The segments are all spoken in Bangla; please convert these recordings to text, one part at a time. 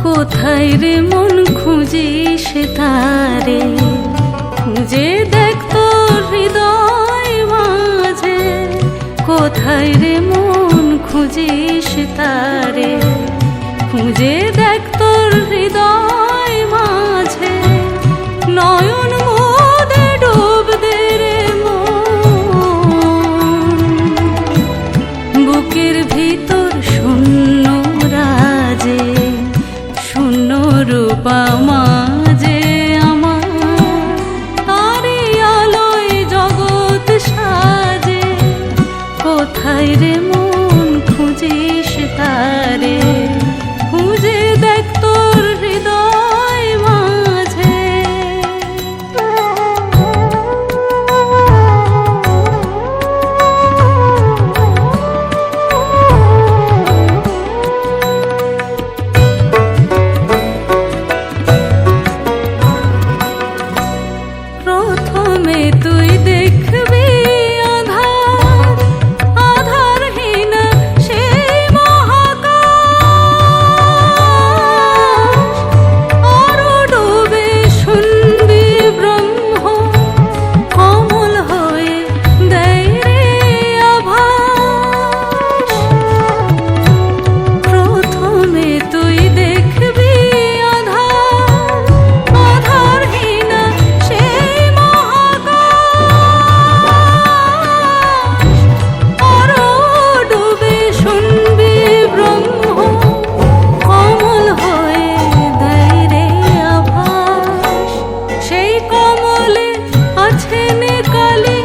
কোথায় রে মন খুঁজিস তারে, খুঁজে দেখ তোর হৃদয় মাঝে। কোথায় রে মন খুঁজিস তারে, খুঁজে দেখ তোর হৃদয় মাঝে। নয়ন মোদে ডুব দে রে মন, বুকের ভিতর শূন্য রাজে। শূন্য রূপা মাঝে আমার, তারি আলোয় জগৎ সাজে। কোথায় রে মন খুঁজিস তারে, খুঁজে দেখ তোর হৃদয় মাঝে। প্রথমে তুই দেখবি আধার, আধারহীন সেই মহাকাশ। আরো ডুবে শুনবি ব্রহ্ম, কমল হয়ে দেয় রে আভাস। প্রথমে তুই দেখবি আধার, আধারহীন সেই মহাকাশ। আরো ডুবে শুনবি ব্রহ্ম, কমল হয়ে দেয় রে আভাস। সেই কমলে আছেন কালী,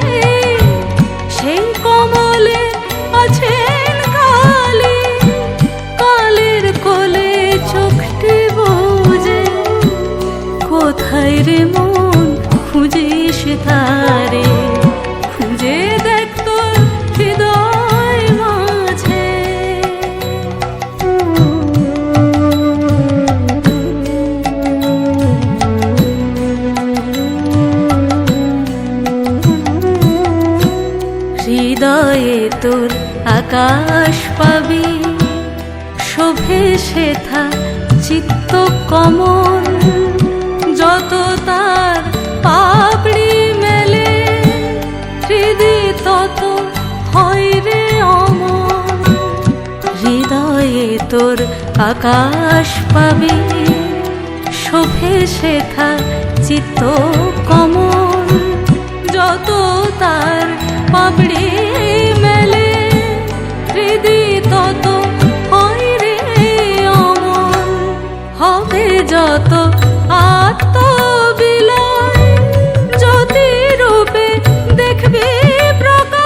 সেই কমলে আছেন কালী। কালের কোলে চোখটি বুজে, কোথায় রে মন খুঁজিস তারে, খুঁজে দেখ তোর হৃদয় মাঝে। হৃদয়ে তোর আকাশ পাবি, শোভে সেথা চিত্ত কমল। যত তার পাপড়ি মেলে, হৃদি তত হয় রে অমল। হৃদয়ে তোর আকাশ পাবি, শোভে সেথা চিত্ত কমল। যত তার পাপড়ি মেলে, হৃদি তত হয় রে অমল। হবে যত আত্মবিলয়, জ্যোতি রূপে দেখবি প্রকাশ।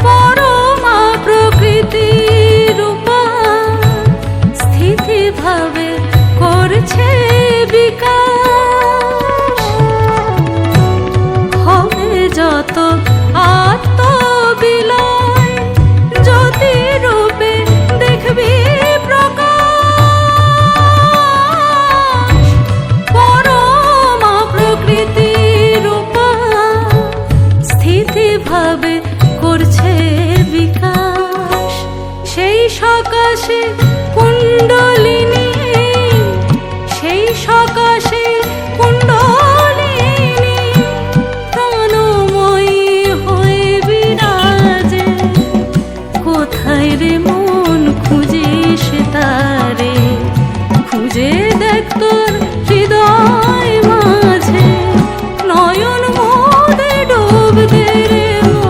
পরমা প্রকৃতি রূপা স্থিতি ভাবে করছে বিকাশ। হবে যত আত্মবিলয়, জ্যোতি রূপে দেখবি প্রকাশ। পরমা প্রকৃতি রূপা স্থিতি ভাবে করছে বিকাশ। সেই সকাশে কুণ্ডলিনী, সেই সকাশে কুণ্ডলিনী প্রাণময়ী হয়ে বিরাজে। কোথায় রে মন খুঁজিস তারে, খুঁজে দেখ তোর হৃদয় মাঝে। নয়ন মোদে ডুব দে রে মন,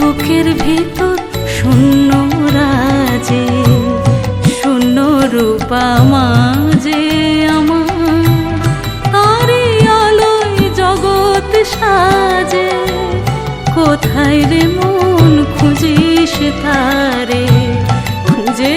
বুকের ভিতর শূন্য কোথায় রে মন খুঁজিস তারে খুঁজে